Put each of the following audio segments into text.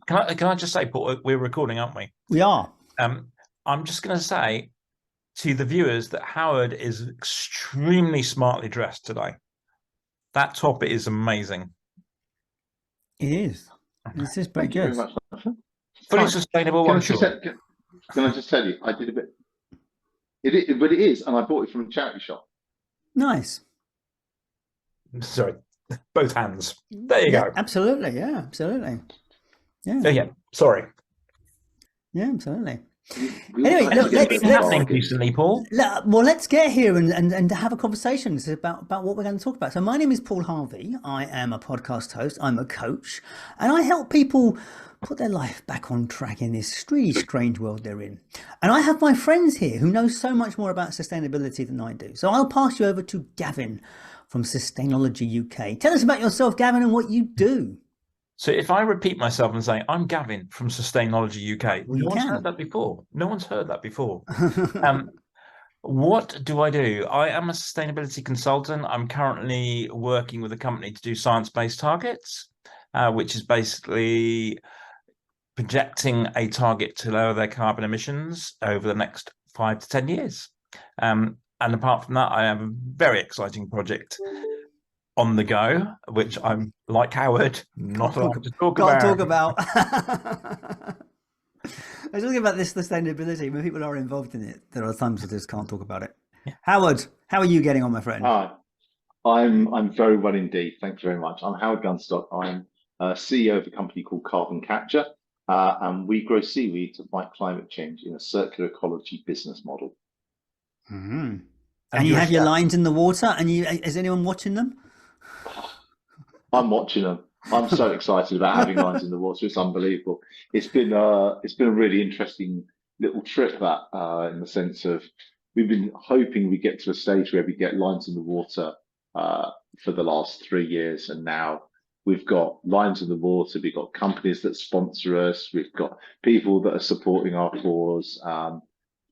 can I just say, Paul, we're recording, aren't we? We are. I'm just going to say to the viewers that Howard is extremely smartly dressed today. That top is amazing. It is. This is pretty Thank you very good. much. Fully sustainable, Can I'm I just sure. can I just tell you, I did a bit. But it is, and I bought it from a charity shop. Nice. Sorry, both hands. There you go. Absolutely. Yeah, absolutely. Yeah. Oh, yeah. Sorry. Yeah, absolutely. Anyway, look, What's been happening recently, Paul? Well, let's get here and have a conversation about what we're going to talk about. So my name is Paul Harvey. I am a podcast host. I'm a coach, and I help people put their life back on track in this really strange world they're in. And I have my friends here who know so much more about sustainability than I do. So I'll pass you over to Gavin from Sustainology UK. Tell us about yourself, Gavin, and what you do. So if I repeat myself and say, I'm Gavin from Sustainology UK, Well, no one's heard that before. No one's heard that before. What do? I am a sustainability consultant. I'm currently working with a company to do science-based targets, which is basically projecting a target to lower their carbon emissions over the next 5 to 10 years. And apart from that, I have a very exciting project on the go, which I'm, like Howard, not allowed to talk about. Can't talk about. I was talking about this sustainability. When people are involved in it, there are times I just can't talk about it. Yeah. Howard, how are you getting on, my friend? Hi, I'm very well indeed. Thank you very much. I'm Howard Gunstock. I'm CEO of a company called Carbon Capture, and we grow seaweed to fight climate change in a circular ecology business model. Mm-hmm. And you have your lines in the water, and is anyone watching them? I'm watching them. I'm so excited about having lines in the water. It's unbelievable. It's been a really interesting little trip, that in the sense of we've been hoping we get to a stage where we get lines in the water for the last 3 years, and now we've got lines in the water. We've got companies that sponsor us. We've got people that are supporting our cause.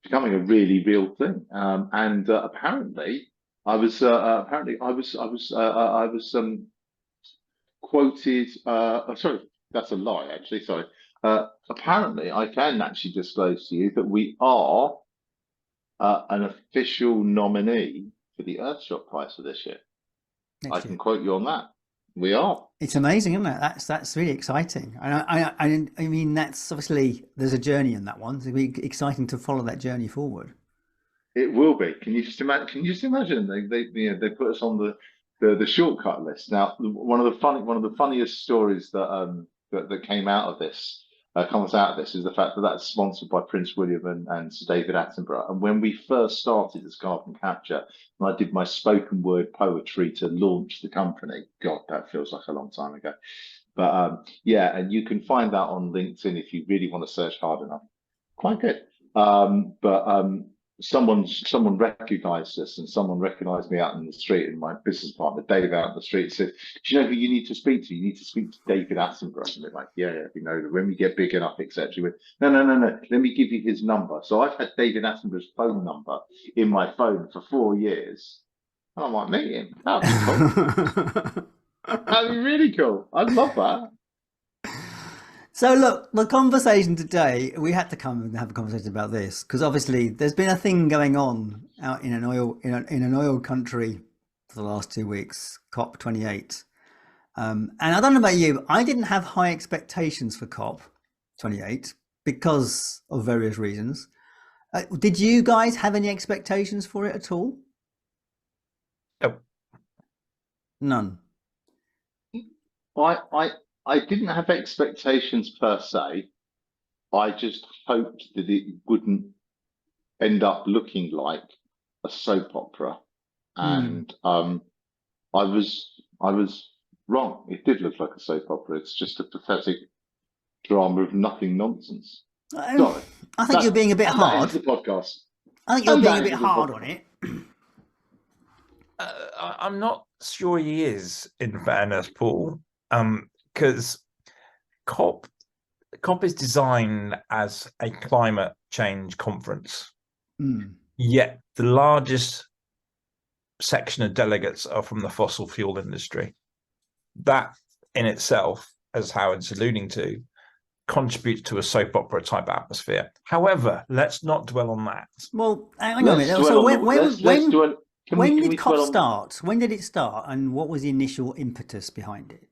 Becoming a really real thing. And apparently, I was quoted. Sorry, that's a lie. Actually, sorry. Apparently, I can actually disclose to you that we are an official nominee for the Earthshot Prize for this year. I can quote you on that. We are. It's amazing, isn't it? That's really exciting. I mean, that's obviously there's a journey in that one. So it'll be exciting to follow that journey forward. It will be. Can you just imagine? They put us on the shortcut list. Now, one of the funniest stories that that came out of this. Comes out of this is the fact that that's sponsored by Prince William and Sir David Attenborough. And when we first started as Carbon Capture, and I did my spoken word poetry to launch the company, God, that feels like a long time ago. But yeah, and you can find that on LinkedIn if you really want to search hard enough. Quite good. Someone recognized us, and someone recognized me out in the street, and my business partner Dave out in the street said, "Do you know who you need to speak to? You need to speak to David Attenborough." And they're like, yeah, we know that when we get big enough, etc. We went, no, let me give you his number. So I've had David Attenborough's phone number in my phone for 4 years, and I might meet him. That'd be cool. That'd be really cool. I'd love that. So look, the conversation today, we had to come and have a conversation about this because obviously there's been a thing going on out in an oil country for the last 2 weeks, COP28. And I don't know about you, I didn't have high expectations for COP28 because of various reasons. Did you guys have any expectations for it at all? No. None. I didn't have expectations per se. I just hoped that it wouldn't end up looking like a soap opera, and I was wrong. It did look like a soap opera. It's just a pathetic drama of nothing nonsense. Sorry, I think you're being a bit hard. The podcast. I think you're being a bit hard on it. I'm not sure he is, in fairness, Paul. Because COP is designed as a climate change conference, yet the largest section of delegates are from the fossil fuel industry. That in itself, as Howard's alluding to, contributes to a soap opera type atmosphere. However, let's not dwell on that. Well, hang on a minute. Let's So dwell on the- when can we did COP dwell on- start? When did it start, and what was the initial impetus behind it?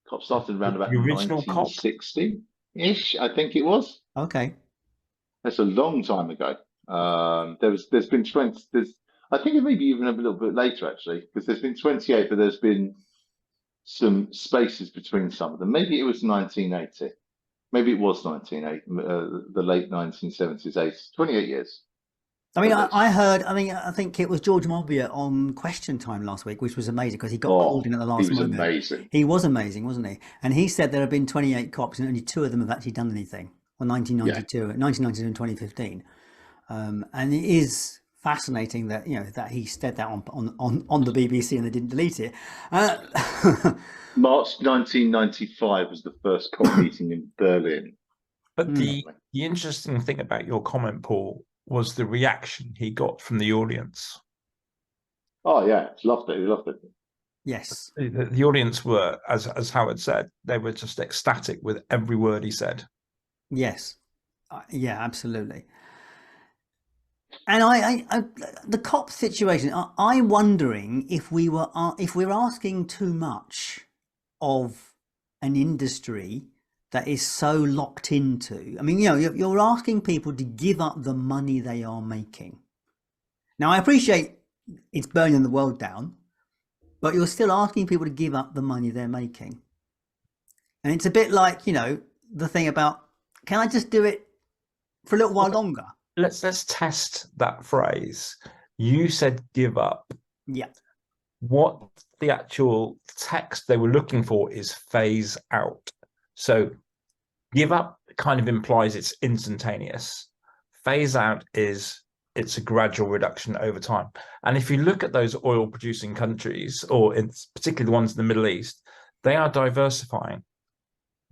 COP started around about The original COP? 1960-ish, I think it was. Okay. That's a long time ago. There's been 20. I think it may be even a little bit later actually, because there's been 28, but there's been some spaces between some of them. Maybe it was 1980. Maybe it was 1980, the late 1970s, 80s, 28 years. I mean, I think it was George Mobier on Question Time last week, which was amazing because he got called in at the last moment. He was amazing. He was amazing, wasn't he? And he said there have been 28 COPs and only 2 of them have actually done anything. Well, 1992 and 2015. And it is fascinating that, you know, that he said that on the BBC and they didn't delete it. March 1995 was the first COP meeting in Berlin. But the interesting thing about your comment, Paul, was the reaction he got from the audience. Oh yeah, loved it. He loved it. Yes. The audience were, as Howard said, they were just ecstatic with every word he said. Yes. Yeah, absolutely. And I the COP situation, I'm wondering if we're asking too much of an industry that is so locked into. I mean, you know, you're asking people to give up the money they are making. Now, I appreciate it's burning the world down, but you're still asking people to give up the money they're making. And it's a bit like, you know, the thing about, can I just do it for a little while longer? Let's test that phrase. You said give up. Yeah. What the actual text they were looking for is phase out. So give up kind of implies it's instantaneous. Phase out is it's a gradual reduction over time. And if you look at those oil producing countries, or in particularly the ones in the Middle East, they are diversifying.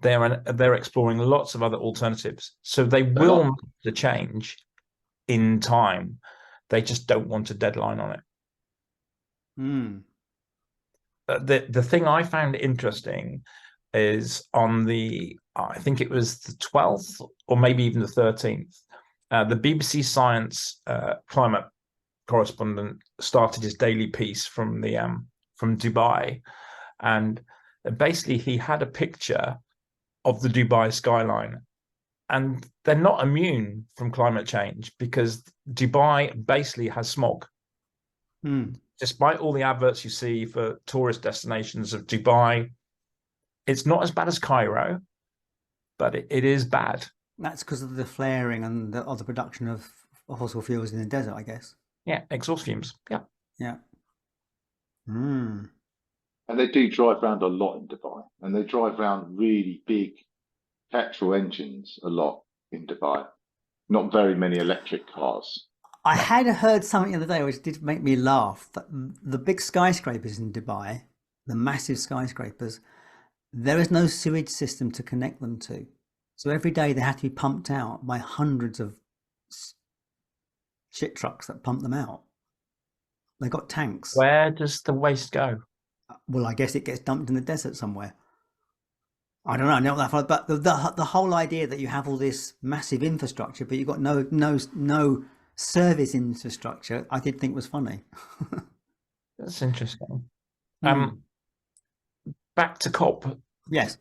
They're exploring lots of other alternatives. So they will make the change in time. They just don't want a deadline on it. The thing I found interesting is on I think it was the 12th or maybe even the 13th, the BBC Science climate correspondent started his daily piece from Dubai, and basically he had a picture of the Dubai skyline, and they're not immune from climate change because Dubai basically has smog. Despite all the adverts you see for tourist destinations of Dubai, it's not as bad as Cairo, but it is bad. That's because of the flaring and the production of fossil fuels in the desert, I guess. Yeah, exhaust fumes. Yeah. Yeah. And they do drive around a lot in Dubai, and they drive around really big petrol engines a lot in Dubai. Not very many electric cars. I had heard something the other day which did make me laugh. That the big skyscrapers in Dubai, the massive skyscrapers, there is no sewage system to connect them to. So every day they have to be pumped out by hundreds of shit trucks that pump them out. They got tanks. Where does the waste go? Well, I guess it gets dumped in the desert somewhere. I don't know. I know that, but the whole idea that you have all this massive infrastructure, but you've got no service infrastructure, I did think was funny. That's interesting. Back to COP. Yes.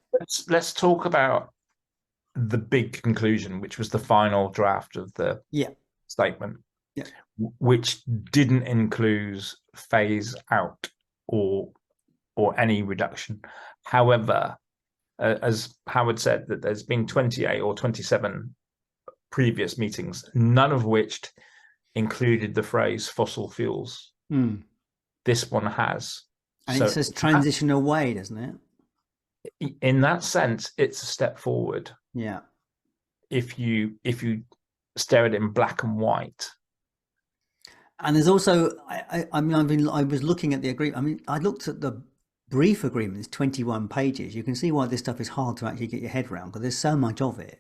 Let's talk about the big conclusion, which was the final draft of the statement, which didn't include phase out or any reduction. However, as Howard said, that there's been 28 or 27 previous meetings, none of which included the phrase fossil fuels. This one has. And it says transition away, doesn't it? In that sense, it's a step forward. Yeah. If you stare at it in black and white. And there's also, I was looking at the agreement. I mean, I looked at the brief agreement. It's 21 pages. You can see why this stuff is hard to actually get your head around because there's so much of it.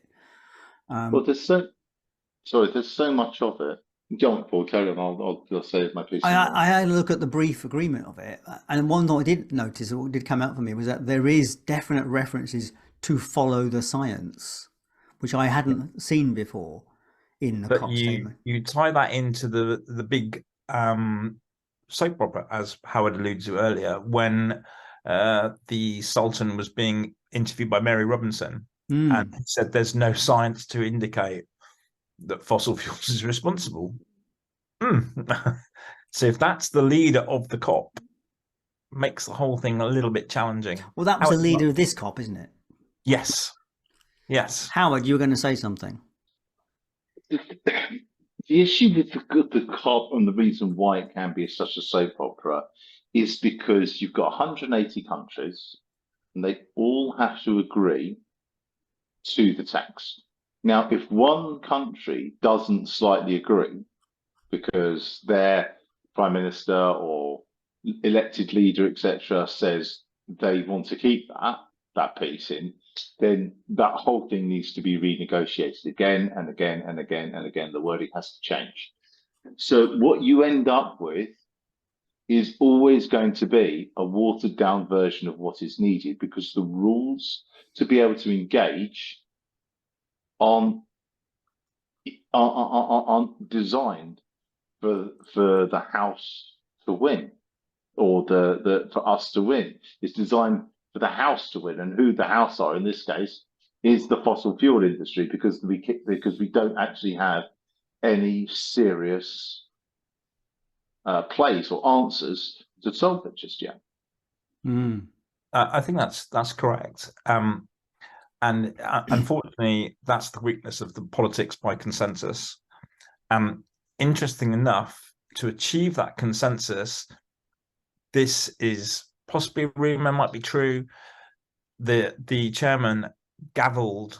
Well, there's so much of it. Go on, Paul, carry on. I'll save my piece. I had a look at the brief agreement of it, and one thing I did notice, or did come out for me, was that there is definite references to follow the science, which I hadn't seen before in the But COP you statement. tie that into the big soap opera, as Howard alluded to earlier, when the Sultan was being interviewed by Mary Robinson, and he said there's no science to indicate that fossil fuels is responsible. So if that's the leader of the COP, makes the whole thing a little bit challenging. Well, that was the leader of this COP, isn't it? Yes. Yes. Howard, you were going to say something. The issue with the COP and the reason why it can be such a soap opera is because you've got 180 countries and they all have to agree to the text. Now, if one country doesn't slightly agree because their prime minister or elected leader, etc., says they want to keep that piece in, then that whole thing needs to be renegotiated again and again and again and again. The wording has to change. So what you end up with is always going to be a watered down version of what is needed, because the rules to be able to engage aren't designed for the House to win, or for us to win. It's designed for the House to win, and who the House are in this case is the fossil fuel industry, because we don't actually have any serious plays or answers to solve it just yet. I think that's correct. And unfortunately, that's the weakness of the politics by consensus. Interesting enough, to achieve that consensus, this is possibly a rumor, might be true. The chairman gavelled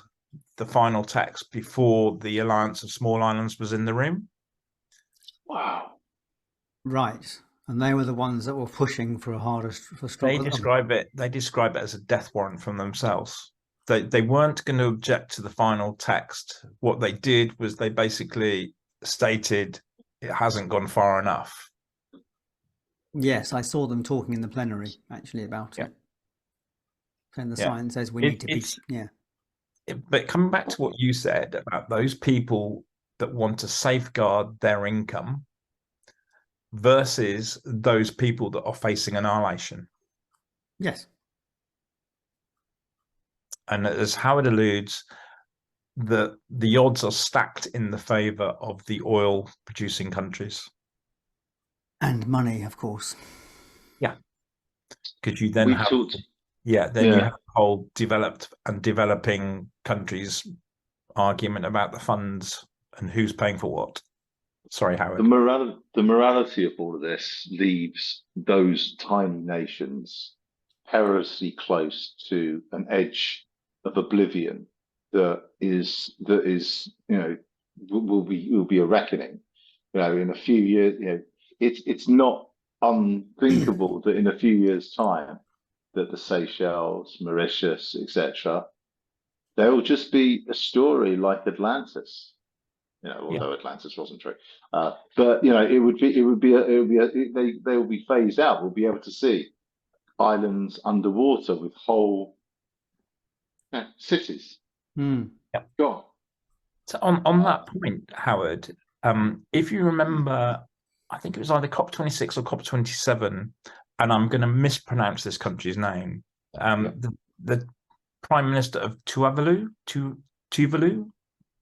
the final text before the Alliance of Small Islands was in the room. Wow. Right. And they were the ones that were pushing for They describe it as a death warrant from themselves. They weren't going to object to the final text. What they did was they basically stated it hasn't gone far enough. Yes, I saw them talking in the plenary actually about it. And the science says we need to be, But coming back to what you said about those people that want to safeguard their income versus those people that are facing annihilation. Yes. And as Howard alludes, the odds are stacked in the favor of the oil producing countries. And money, of course. Yeah. Because you then have you have the whole developed and developing countries argument about the funds and who's paying for what. Sorry, Howard. The morality of all of this leaves those tiny nations perilously close to an edge of oblivion that is will be a reckoning. In a few years, it's not unthinkable that in a few years' time that the Seychelles, Mauritius, etc., they will just be a story like Atlantis. Although Atlantis wasn't true, but they will be phased out. We'll be able to see islands underwater with whole cities. Gone. So on that point, Howard, if you remember, I think it was either COP26 or COP27, and I'm going to mispronounce this country's name. The Prime Minister of Tuvalu.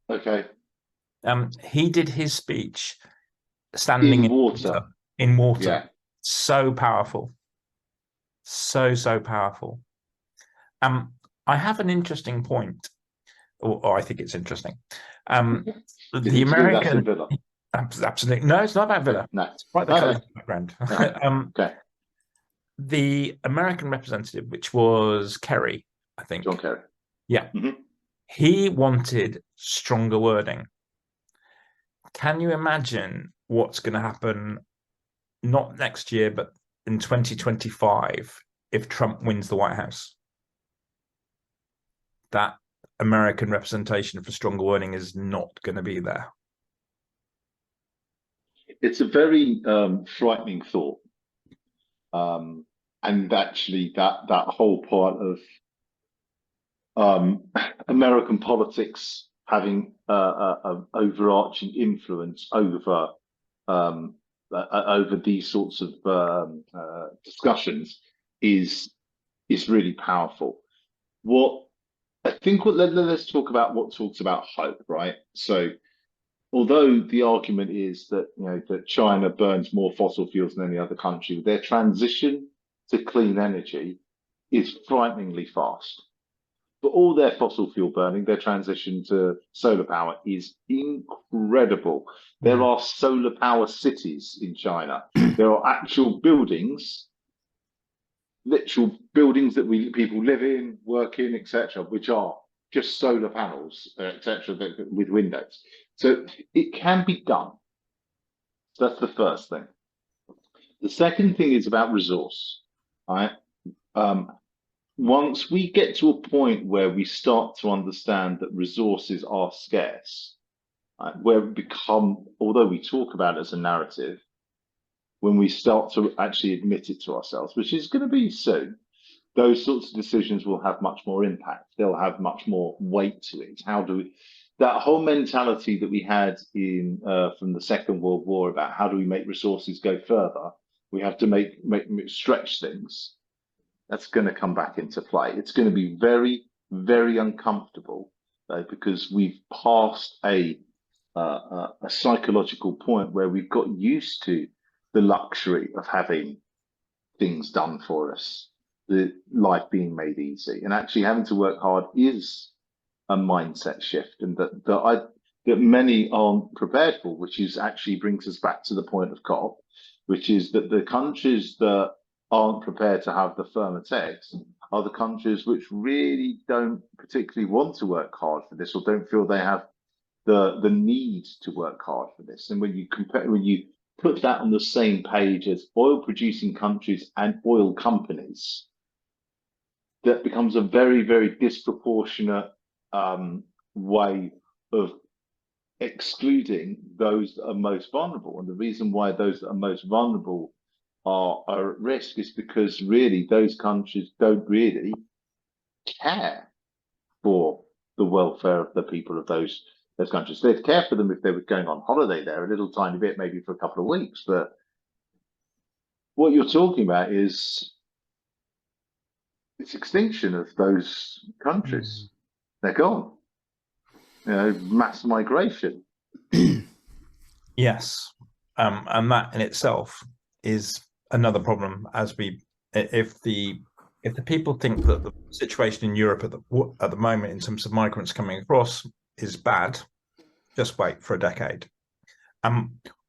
Okay. He did his speech standing in water. Yeah. So powerful. So powerful. I have an interesting point, or I think it's interesting. The American, absolutely, no, it's not about Villa. No, it's quite the colour background. Okay. The American representative, which was Kerry, I think. John Kerry. Yeah. He wanted stronger wording. Can you imagine what's going to happen, not next year, but in 2025, if Trump wins the White House? That American representation for stronger wording is not going to be there. It's a very frightening thought. And actually that whole part of American politics having an overarching influence over these sorts of discussions is really powerful. What I think, let's talk about what talks about hope, right? So, although the argument is that that China burns more fossil fuels than any other country, their transition to clean energy is frighteningly fast. For all their fossil fuel burning, their transition to solar power is incredible. There are solar power cities in China. There are actual buildings, literal buildings that people live in, work in, etc., which are just solar panels, etc., with windows. So it can be done. So that's the first thing. The second thing is about resource. Right? Once we get to a point where we start to understand that resources are scarce, right, where we become, although we talk about it as a narrative, when we start to actually admit it to ourselves, which is going to be soon, those sorts of decisions will have much more impact. They'll have much more weight to it. How do we, that whole mentality that we had in from the Second World War about how do we make resources go further? We have to make stretch things. That's going to come back into play. It's going to be very, very uncomfortable, though, because we've passed a psychological point where we've got used to the luxury of having things done for us, the life being made easy, and actually having to work hard is a mindset shift, and that many aren't prepared for, which is actually brings us back to the point of COP, which is that the countries that aren't prepared to have the firmer text are the countries which really don't particularly want to work hard for this, or don't feel they have the need to work hard for this. And when you put that on the same page as oil producing countries and oil companies, that becomes a very, very disproportionate way of excluding those that are most vulnerable. And the reason why those that are most vulnerable are at risk is because really those countries don't really care for the welfare of the people of those countries. They'd care for them if they were going on holiday there a little tiny bit, maybe for a couple of weeks. But what you're talking about is it's extinction of those countries. They're gone. Mass migration. Yes, and that in itself is another problem. If the people think that the situation in Europe at the moment in terms of migrants coming across is bad, just wait for a decade.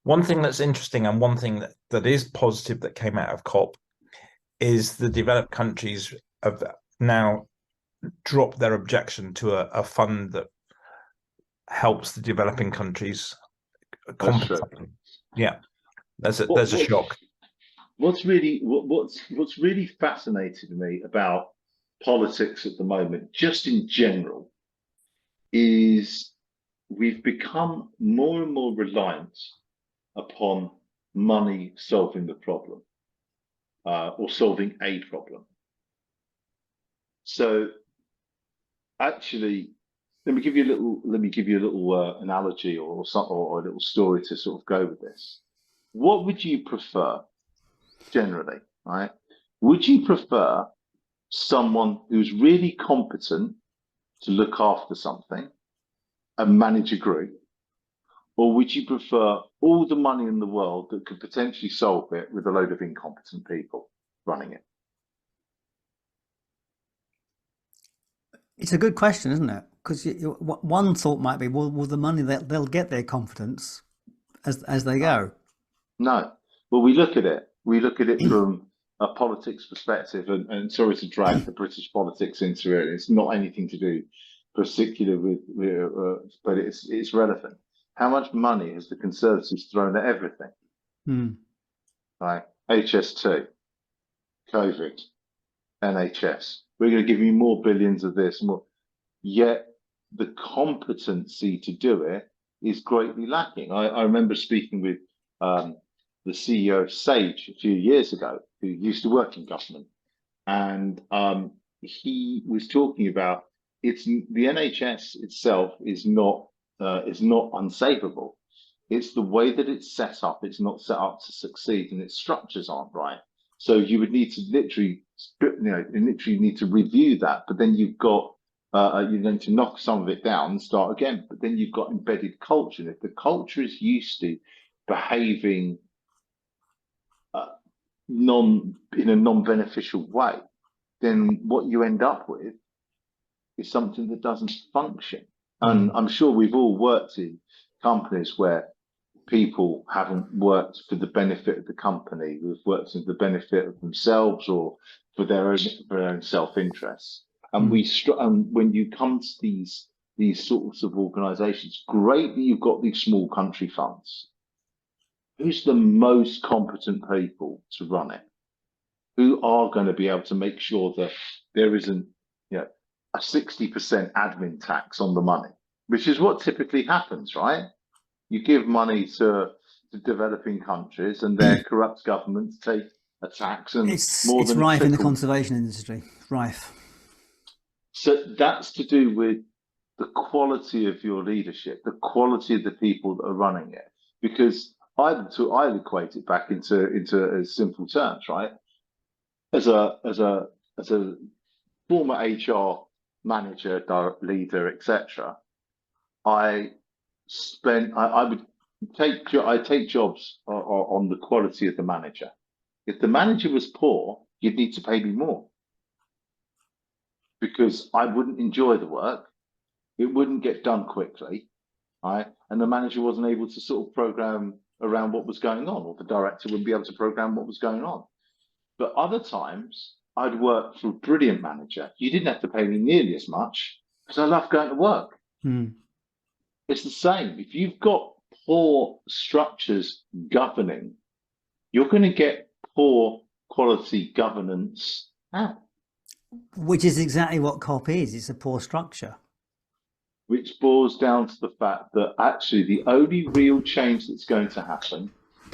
One thing that's interesting, and one thing that is positive that came out of COP, is the developed countries have now dropped their objection to a fund that helps the developing countries compensate. Yeah, there's a shock. What's really fascinated me about politics at the moment, just in general, is we've become more and more reliant upon money solving the problem, or solving a problem. So, actually, let me give you a little analogy or a little story to sort of go with this. What would you prefer, generally, right? Would you prefer someone who's really competent to look after something and manage a group, or would you prefer all the money in the world that could potentially solve it with a load of incompetent people running it? It's a good question, isn't it? Because one thought might be, well, the money they'll get their confidence as they go. No. Well, we look at it from a politics perspective, and sorry to drag the British politics into it. It's not anything to do particular with but it's relevant. How much money has the Conservatives thrown at everything? Right, HS2, COVID, NHS. We're going to give you more billions of this, more. Yet the competency to do it is greatly lacking. I remember speaking with the CEO of Sage a few years ago, who used to work in government, and he was talking about it's the NHS itself is not unsavable. It's the way that it's set up. It's not set up to succeed, and its structures aren't right. So you would need to literally, literally need to review that. But then you've got you're going to knock some of it down and start again. But then you've got embedded culture. And if the culture is used to behaving in a non-beneficial way, then what you end up with is something that doesn't function. And I'm sure we've all worked in companies where people haven't worked for the benefit of the company, who've worked for the benefit of themselves or for their own self-interest. And when you come to these sorts of organisations, great that you've got these small country funds. Who's the most competent people to run it? Who are going to be able to make sure that there isn't, a 60% admin tax on the money, which is what typically happens, right? You give money to developing countries, and their corrupt governments take a tax, and it's rife in the conservation industry. Rife. So that's to do with the quality of your leadership, the quality of the people that are running it. Because I'd equate it back into simple terms, right? As a former HR manager, leader, etc., I would take jobs on the quality of the manager. If the manager was poor, you'd need to pay me more, because I wouldn't enjoy the work. It wouldn't get done quickly, right? And the manager wasn't able to sort of program around what was going on, or the director wouldn't be able to program what was going on. But other times, I'd work for a brilliant manager. You didn't have to pay me nearly as much because I love going to work. It's the same. If you've got poor structures governing, you're going to get poor quality governance out. Which is exactly what COP is. It's a poor structure. Which boils down to the fact that actually the only real change that's going to happen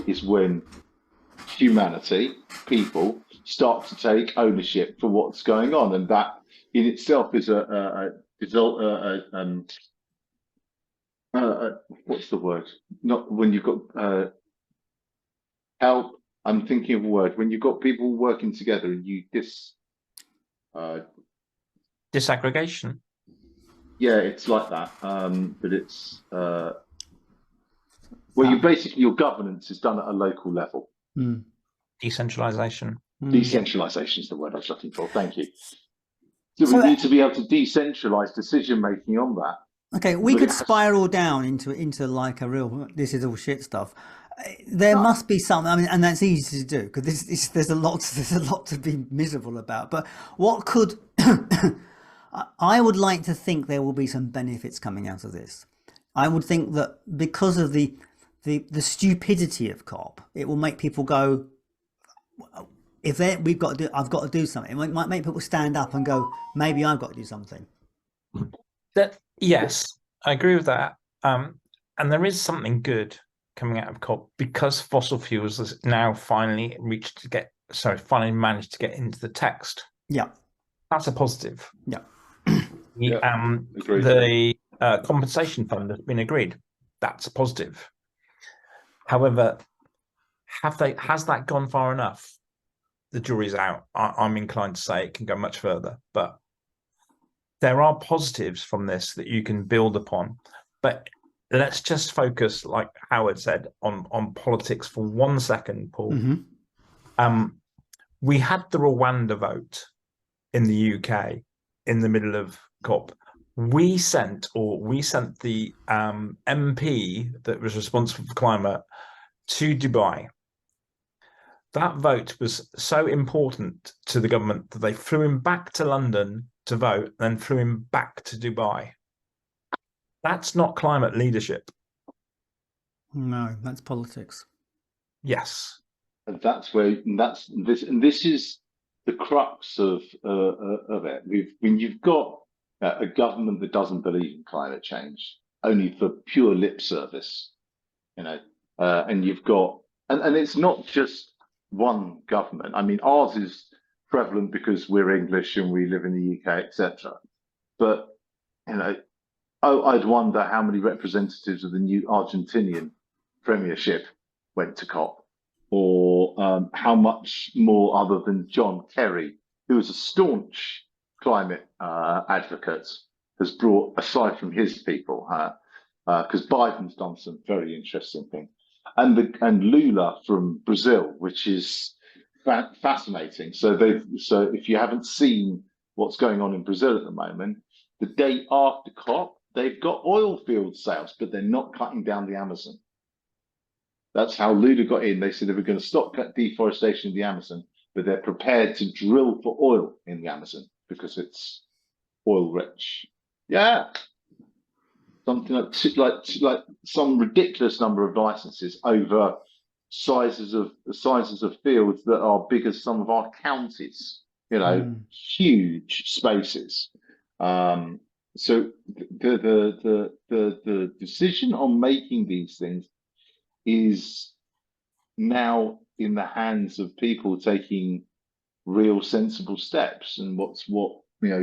is when humanity, people, start to take ownership for what's going on. And that in itself is what's the word? Not when you've got help. I'm thinking of a word. When you've got people working together and you disaggregation. Yeah, it's like that. But it's you basically, your governance is done at a local level. Decentralization. Decentralization is the word I was looking for. Thank you. So we need to be able to decentralize decision making on that. Okay, we could spiral down into like a real, this is all shit stuff. There must be something. I mean, and that's easy to do because there's a lot to be miserable about. But what could I would like to think there will be some benefits coming out of this. I would think that because of the stupidity of COP, it will make people go, I've got to do something. It might make people stand up and go, maybe I've got to do something. Yes, I agree with that. And there is something good coming out of COP because fossil fuels has now finally managed to get into the text. Yeah, that's a positive. Yeah. The compensation fund has been agreed. That's a positive. However, has that gone far enough? The jury's out. I'm inclined to say it can go much further, but there are positives from this that you can build upon. But let's just focus, like Howard said, on politics for 1 second, Paul. Mm-hmm. We had the Rwanda vote in the UK in the middle of COP. We sent the MP that was responsible for climate to Dubai. That vote was so important to the government that they flew him back to London to vote, then flew him back to Dubai. That's not climate leadership. No, that's politics. Yes. And this is the crux of it. When you've got a government that doesn't believe in climate change, only for pure lip service, and you've got, and it's not just one government. I mean, ours is prevalent because we're English and we live in the UK, etc. But you know, I'd wonder how many representatives of the new Argentinian Premiership went to COP, or how much more other than John Kerry, who is a staunch climate advocate, has brought, aside from his people, because Biden's done some very interesting things, and Lula from Brazil, which is fascinating. So if you haven't seen what's going on in Brazil at the moment, the day after COP, they've got oil field sales, but they're not cutting down the Amazon. That's how Lula got in. They said they were going to stop deforestation in the Amazon, but they're prepared to drill for oil in the Amazon because it's oil rich. Yeah, something like some ridiculous number of licenses over sizes of fields that are big as some of our counties. You know, huge spaces. So the decision on making these things is now in the hands of people taking real sensible steps. And what the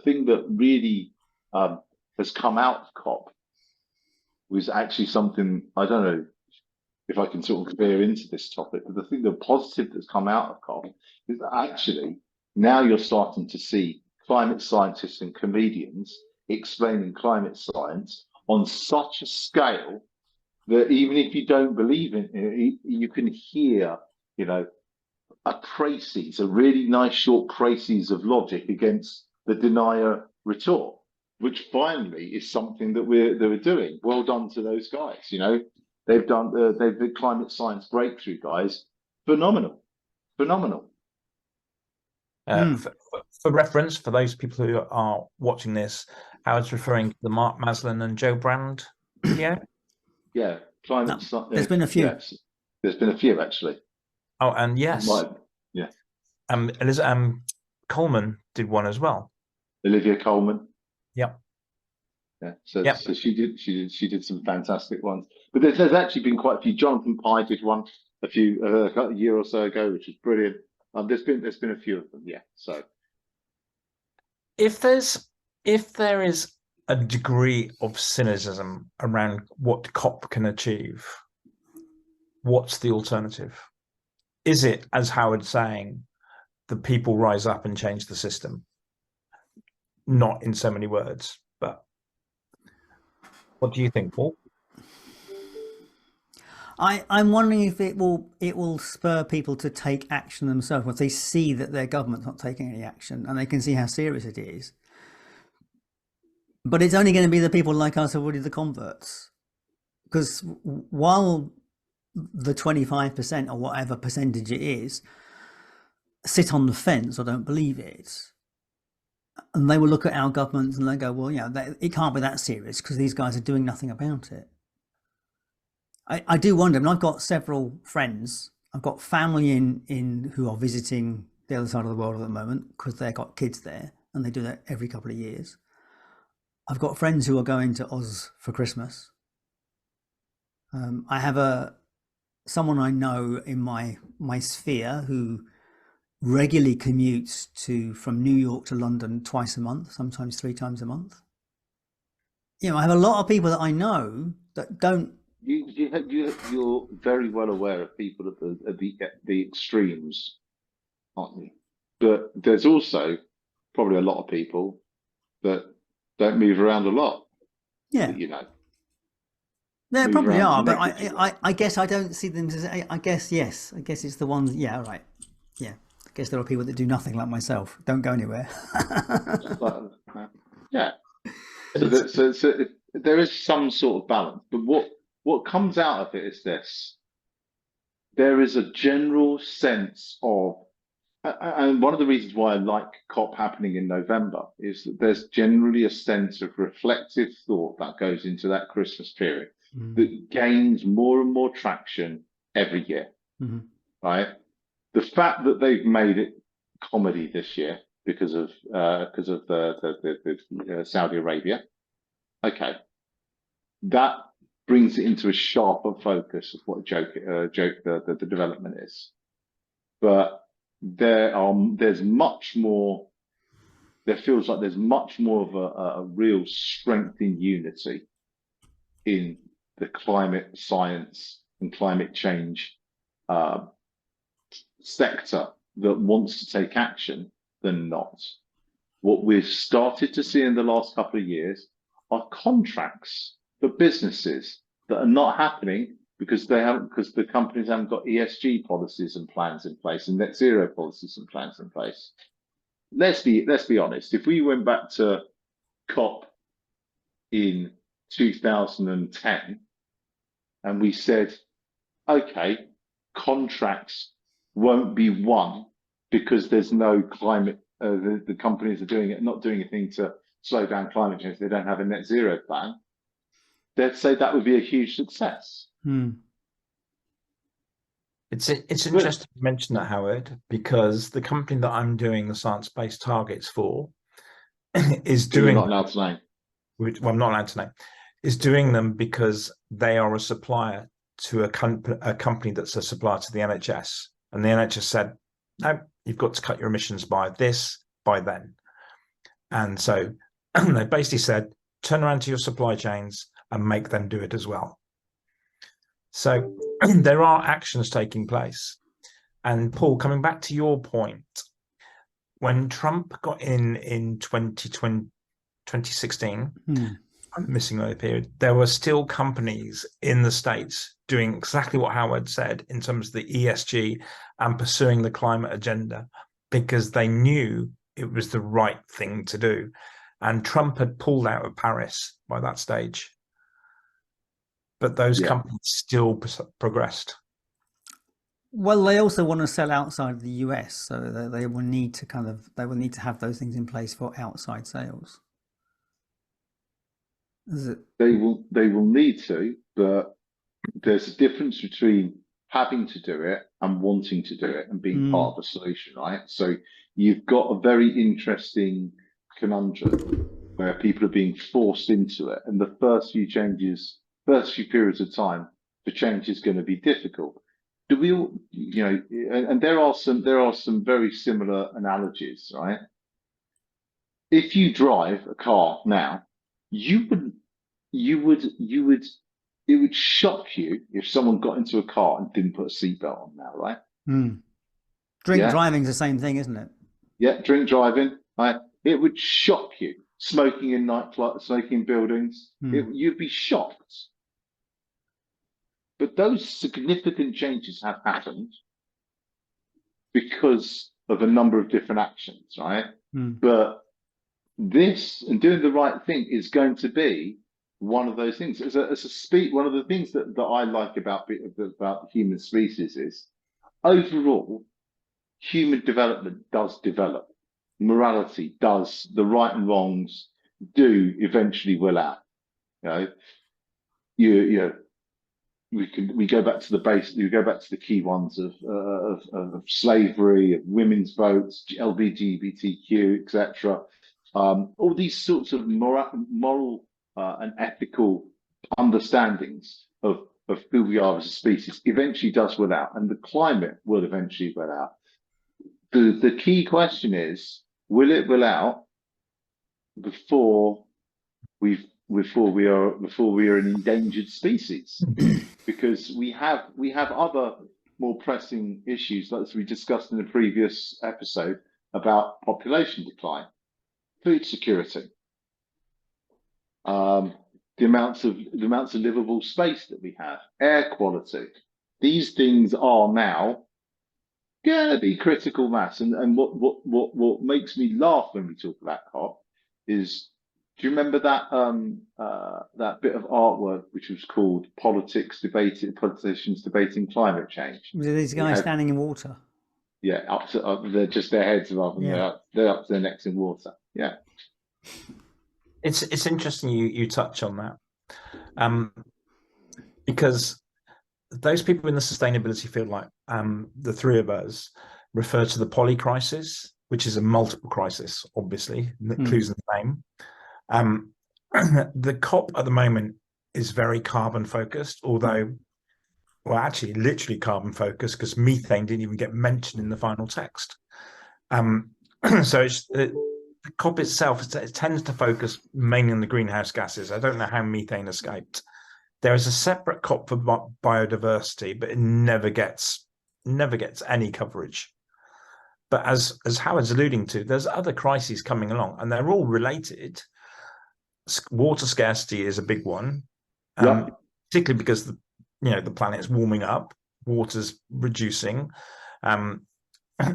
thing that really has come out of COP was actually something, I don't know if I can sort of veer into this topic, but the positive that's come out of COP is that actually now you're starting to see climate scientists and comedians explaining climate science on such a scale that even if you don't believe in it, you can hear, you know, a précis, a really nice short précis of logic against the denier retort, which finally is something that we're doing. Well done to those guys. You know, they've the climate science breakthrough guys. Phenomenal. For reference, for those people who are watching this, Howard's referring to the Mark Maslin and Joe Brand video. Yeah, climate science. There's been a few. Yes, there's been a few actually. Oh, and yes, yeah. Coleman did one as well. Olivia Coleman. Yep. Yeah. So she did some fantastic ones. But there's actually been quite a few. Jonathan Pye did one a year or so ago, which is brilliant. There's been a few of them. Yeah. So if there is a degree of cynicism around what COP can achieve, what's the alternative? Is it, as Howard's saying, the people rise up and change the system? Not in so many words, but what do you think, Paul? I'm wondering if it will spur people to take action themselves once they see that their government's not taking any action and they can see how serious it is. But it's only going to be the people like us who are the converts, because while the 25% or whatever percentage it is sit on the fence or don't believe it, and they will look at our governments and they go, well, yeah, it can't be that serious because these guys are doing nothing about it. I do wonder. I mean, I've got several friends. I've got family in who are visiting the other side of the world at the moment because they've got kids there, and they do that every couple of years. I've got friends who are going to Oz for Christmas. I have someone I know in my sphere who regularly commutes from New York to London twice a month, sometimes 3 times a month. You know, I have a lot of people that I know that don't. You're very well aware of people at the extremes, aren't you? But there's also probably a lot of people that don't move around a lot. Yeah, you know. There probably are, but I guess I don't see them as. I guess yes. I guess it's the ones. Yeah, right. Yeah, I guess there are people that do nothing like myself, don't go anywhere. Yeah. So there is some sort of balance, but what comes out of it is this: there is a general sense of, and one of the reasons why I like COP happening in November is that there's generally a sense of reflective thought that goes into that Christmas period that gains more and more traction every year. Right? The fact that they've made it comedy this year because of the Saudi Arabia, okay, that brings it into a sharper focus of what the development is. But there's much more there feels like there's much more of a real strength in unity in the climate science and climate change sector that wants to take action than not. What we've started to see in the last couple of years are contracts for businesses that are not happening because the companies haven't got ESG policies and plans in place and net zero policies and plans in place. Let's be honest. If we went back to COP in 2010 and we said, okay, contracts won't be won because there's no climate, the companies are not doing anything to slow down climate change, they don't have a net zero plan, they'd say that would be a huge success. It's interesting to mention that, Howard, because the company that I'm doing the science-based targets for is doing. You're not allowed to name. Well, I'm not allowed to name. Is doing them because they are a supplier to a company that's a supplier to the NHS, and the NHS said, no, you've got to cut your emissions by this, by then. And so they basically said, turn around to your supply chains and make them do it as well. So there are actions taking place. And Paul, coming back to your point, when Trump got in 2016, I'm missing a period, there were still companies in the States doing exactly what Howard said in terms of the ESG and pursuing the climate agenda because they knew it was the right thing to do. And Trump had pulled out of Paris by that stage. But those companies still progressed. Well, they also want to sell outside the US, so they will need to have those things in place for outside sales. They will need to, but there's a difference between having to do it and wanting to do it and being part of the solution, right? So you've got a very interesting conundrum where people are being forced into it, and the first few periods of time, the change is going to be difficult. Do we all, and there are some very similar analogies, right? If you drive a car now, it would shock you if someone got into a car and didn't put a seatbelt on now, right? Drink driving's the same thing, isn't it? Yeah, drink driving, right? It would shock you. Smoking in nightclubs, smoking in buildings, you'd be shocked. But those significant changes have happened because of a number of different actions, right? But this and doing the right thing is going to be one of those things. One of the things that I like about the human species is overall, human development does develop. Morality does, the right and wrongs do eventually will out. We go back to the base. We go back to the key ones of slavery, of women's votes, LGBTQ, etc. All these sorts of moral and ethical understandings of who we are as a species eventually does will out, and the climate will eventually will out. The key question is, will it will out before we are an endangered species? Because we have other more pressing issues, like we discussed in the previous episode about population decline, food security, the amounts of livable space that we have, air quality. These things are now going to be critical mass. And what makes me laugh when we talk about COP is, do you remember that that bit of artwork which was called Politicians Debating Climate Change? Was it these guys standing in water? Yeah, they're just their heads above them. Yeah. They're up to their necks in water. Yeah. It's interesting you touch on that, because those people in the sustainability field, like the three of us, refer to the poly crisis, which is a multiple crisis, obviously, that includes the name. The COP at the moment is very carbon focused, although, well, actually literally carbon focused, because methane didn't even get mentioned in the final text. So the COP itself, it tends to focus mainly on the greenhouse gases. I don't know how methane escaped. There is a separate COP for biodiversity, but it never gets any coverage. But as Howard's alluding to, there's other crises coming along, and they're all related. Water scarcity is a big one, particularly because the planet is warming up, water's reducing.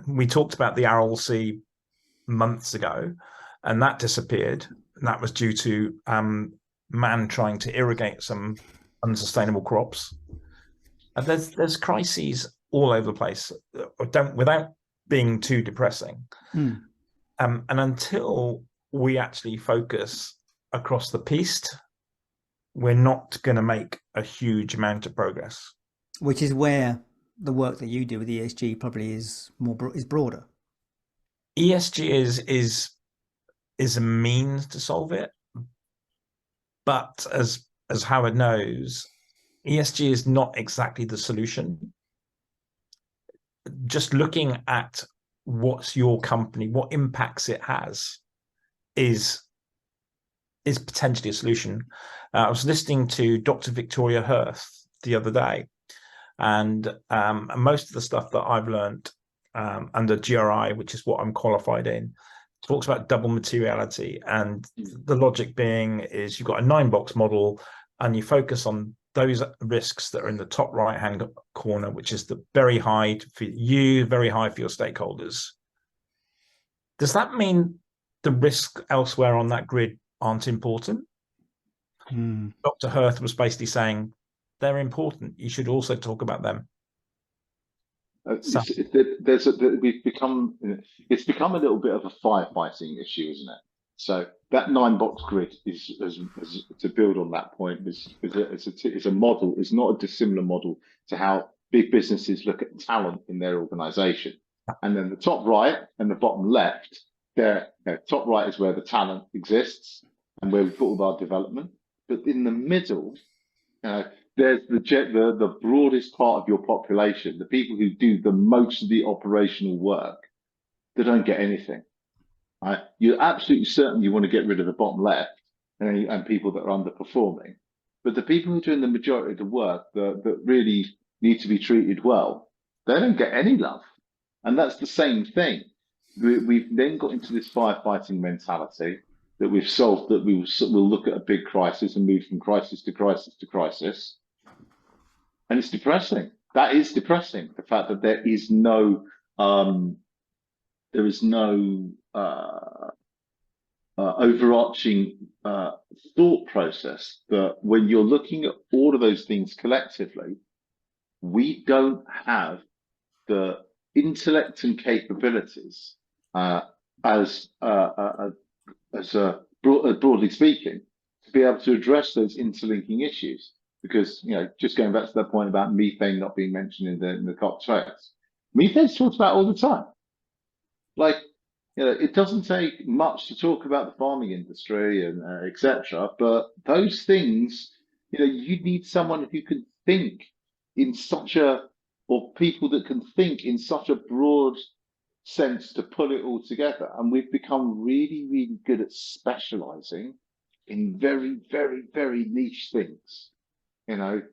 We talked about the Aral Sea months ago, and that disappeared, and that was due to man trying to irrigate some unsustainable crops. And there's crises all over the place, without being too depressing. And until we actually focus across the piece, we're not going to make a huge amount of progress. Which is where the work that you do with ESG probably is broader. ESG is a means to solve it, but as Howard knows, ESG is not exactly the solution. Just looking at what's your company, what impacts it has, is potentially a solution. I was listening to Dr. Victoria Hirth the other day, and most of the stuff that I've learned under GRI, which is what I'm qualified in, talks about double materiality. And the logic being is you've got a 9-box model, and you focus on those risks that are in the top right-hand corner, which is the very high for you, very high for your stakeholders. Does that mean the risks elsewhere on that grid aren't important? Dr. Hirth was basically saying they're important. You should also talk about them. It's become a little bit of a firefighting issue, isn't it? So that 9-box grid is to build on that point. Is a model. Is not a dissimilar model to how big businesses look at talent in their organisation. And then the top right and the bottom left. Top right is where the talent exists and where we put all our development. But in the middle, there's the broadest part of your population, the people who do the most of the operational work, that don't get anything. You're absolutely certain you want to get rid of the bottom left and people that are underperforming. But the people who are doing the majority of the work that really need to be treated well, they don't get any love. And that's the same thing. We've then got into this firefighting mentality that we've solved, that we'll look at a big crisis and move from crisis to crisis to crisis. And it's depressing. That is depressing. The fact that there is no overarching thought process that when you're looking at all of those things collectively, we don't have the intellect and capabilities broadly speaking, to be able to address those interlinking issues. Because, just going back to that point about methane not being mentioned in the COP tracks, methane's talked about all the time. It doesn't take much to talk about the farming industry and etc. But those things, you need someone who can think in or people that can think in such a broad sense to pull it all together. And we've become really, really good at specializing in very, very, very niche things. The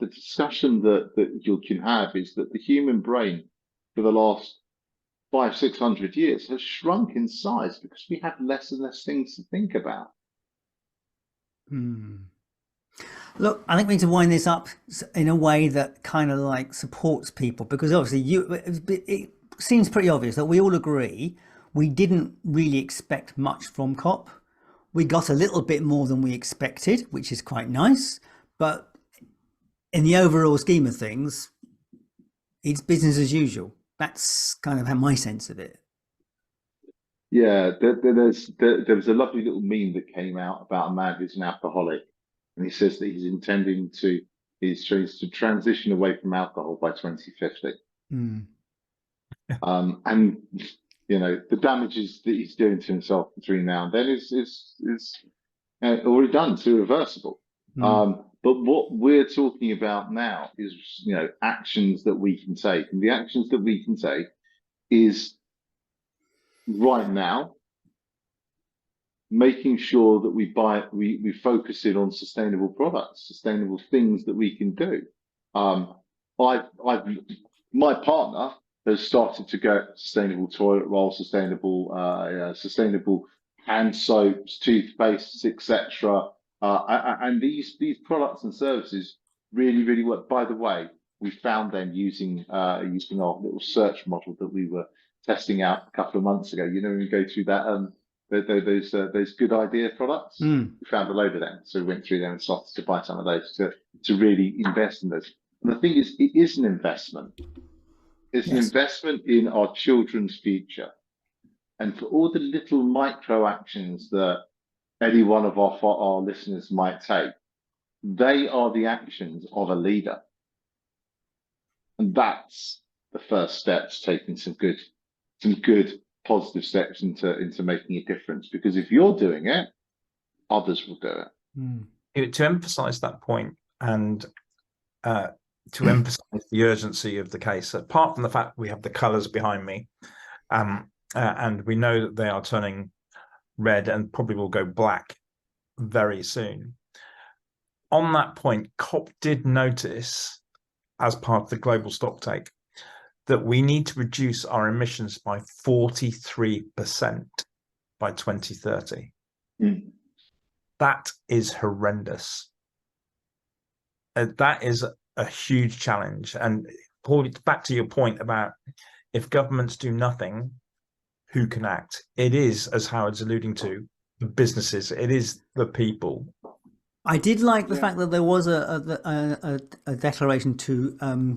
discussion that you can have is that the human brain for the last 500-600 years has shrunk in size because we have less and less things to think about. Look, I think we need to wind this up in a way that kind of supports people, because obviously it seems pretty obvious that we all agree we didn't really expect much from COP. We got a little bit more than we expected, which is quite nice. But in the overall scheme of things, it's business as usual. That's kind of my sense of it. Yeah, there was a lovely little meme that came out about a man who's an alcoholic. And he says that he's intending to transition away from alcohol by 2050. And the damages that he's doing to himself between now and then is already done. It's irreversible. But what we're talking about now is actions that we can take, and the actions that we can take is right now, making sure that we focus in on sustainable products, sustainable things that we can do. I've my partner has started to go sustainable toilet roll, sustainable hand soaps, toothpastes, etc. And these products and services really work. By the way, we found them using our little search model that we were testing out a couple of months ago. You know, when we go through that those good idea products, we found a load of them, so we went through them and started to buy some of those to really invest in those. And the thing is, it is an investment. It's an investment in our children's future, and for all the little micro actions that any one of our listeners might take, they are the actions of a leader, and that's the first steps, taking some good positive steps into making a difference. Because if you're doing it, others will do it. To emphasize that point, and to emphasize the urgency of the case, apart from the fact we have the colors behind me, and we know that they are turning red and probably will go black very soon. On that point, COP did notice, as part of the global stocktake, that we need to reduce our emissions by 43% by 2030. That is horrendous. That is a huge challenge. And Paul, back to your point about if governments do nothing, who can act? It is, as Howard's alluding to, the businesses. It is the people. I did like the fact that there was a declaration to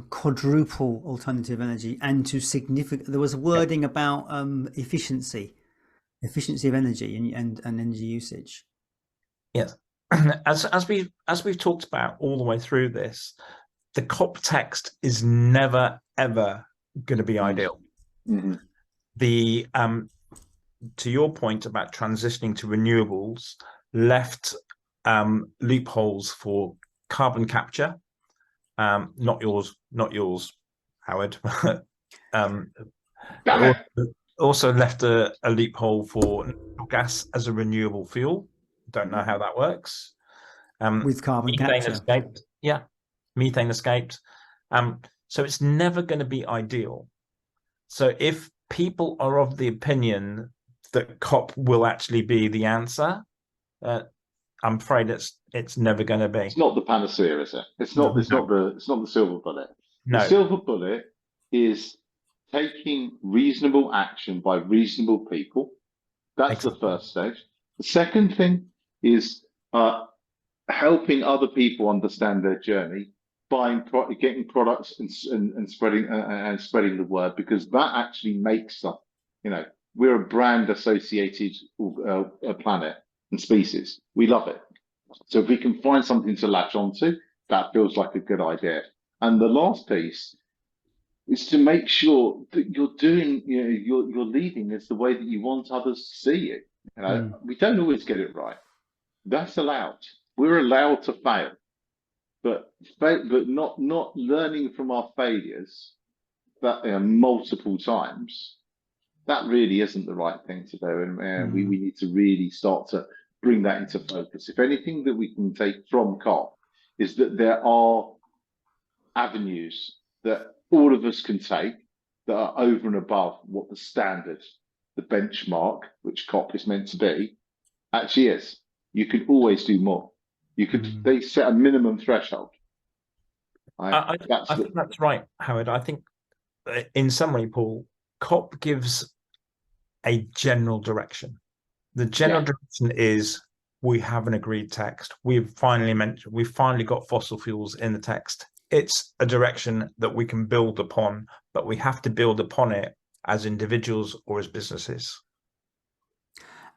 quadruple alternative energy and to there was wording about efficiency of energy and energy usage. Yes, as we've talked about all the way through this, the COP text is never ever going to be ideal. The to your point about transitioning to renewables left loopholes for carbon capture, not yours, Howard. Also left a loophole for natural gas as a renewable fuel. Don't know how that works. With carbon capture. Escaped. Yeah, methane escaped. So it's never going to be ideal. So if people are of the opinion that COP will actually be the answer, I'm afraid it's never going to be. It's not the panacea, is it? It's not the silver bullet. No. The silver bullet is taking reasonable action by reasonable people. That's the first stage. The second thing is helping other people understand their journey, getting products and spreading the word, because that actually makes them. You know, we're a brand associated planet and species. We love it. So if we can find something to latch onto, that feels like a good idea. And the last piece is to make sure that you're doing, you're leading as the way that you want others to see you. You know, we don't always get it right. That's allowed. We're allowed to fail, but not learning from our failures that multiple times. That really isn't the right thing to do, and we need to really start to bring that into focus. If anything that we can take from COP is that there are avenues that all of us can take that are over and above what the standard, the benchmark, which COP is meant to be, actually is. You can always do more. They set a minimum threshold. I think that's right, Howard. I think, in summary, Paul, COP gives a general direction. The general direction is we have an agreed text. We've finally got fossil fuels in the text. It's a direction that we can build upon, but we have to build upon it as individuals or as businesses.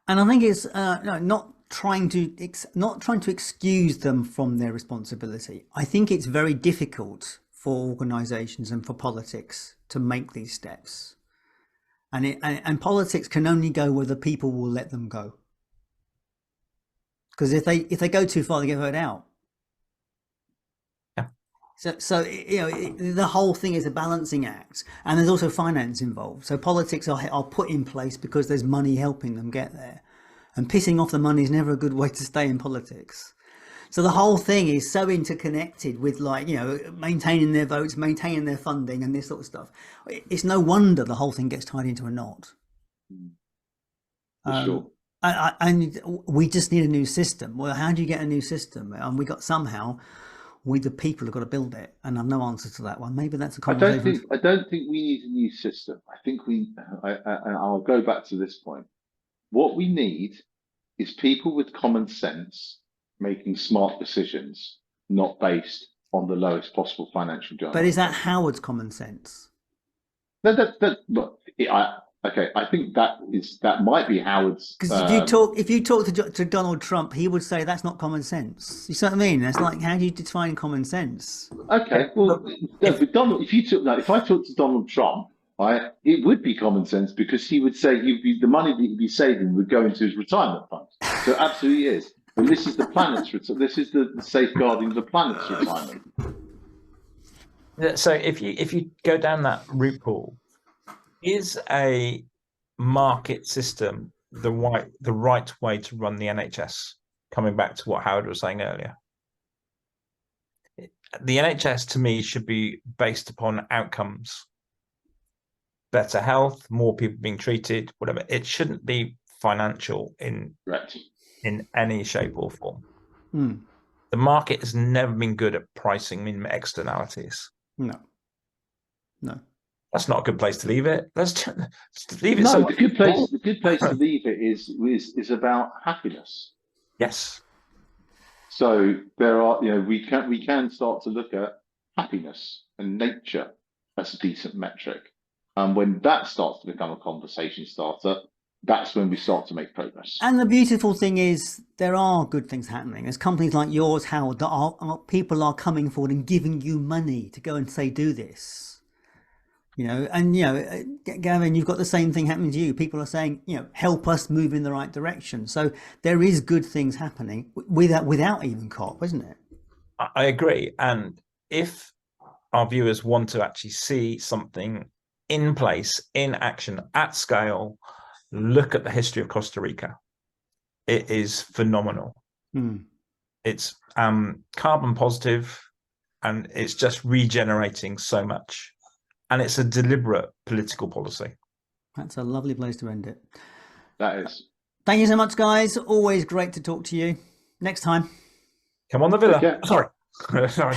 And I think it's not trying to excuse them from their responsibility. I think it's very difficult for organizations and for politics to make these steps. And politics can only go where the people will let them go. Because if they go too far, they get voted out. Yeah. So the whole thing is a balancing act, and there's also finance involved. So politics are put in place because there's money helping them get there, and pissing off the money is never a good way to stay in politics. So the whole thing is so interconnected with, like, maintaining their votes, maintaining their funding, and this sort of stuff. It's no wonder the whole thing gets tied into a knot. For sure. And we just need a new system. Well, how do you get a new system? And we the people have got to build it, and I've no answer to that one. Maybe that's a conversation. I don't think we need a new system. I think and I'll go back to this point. What we need is people with common sense making smart decisions, not based on the lowest possible financial jargon. But is that Howard's common sense? I think that might be Howard's. Because if you talk to Donald Trump, he would say that's not common sense. You see what I mean? It's like, how do you define common sense? Okay, well, if I talk to Donald Trump, it would be common sense, because he would say the money that he'd be saving would go into his retirement fund. So absolutely is. And this is the planet's this is the safeguarding the planet's retirement. So if you go down that route, Paul, is a market system the right way to run the NHS? Coming back to what Howard was saying earlier, the NHS to me should be based upon outcomes, better health, more people being treated, whatever. It shouldn't be financial in any shape or form. The market has never been good at pricing in externalities. No. That's not a good place to leave it. Let's just leave it. No, the good place to leave it is about happiness. Yes. So there are, we can start to look at happiness and nature as a decent metric. And when that starts to become a conversation starter, that's when we start to make progress. And the beautiful thing is, there are good things happening. There's companies like yours, Howard, that people are coming forward and giving you money to go and say, do this. Gavin, you've got the same thing happening to you. People are saying, help us move in the right direction. So there is good things happening without even COP, isn't it? I agree. And if our viewers want to actually see something in place, in action, at scale, look at the history of Costa Rica. It is phenomenal. It's carbon positive, and it's just regenerating so much. And it's a deliberate political policy. That's a lovely place to end it. That is. Thank you so much, guys. Always great to talk to you. Next time. Come on the villa. Sorry. Sorry.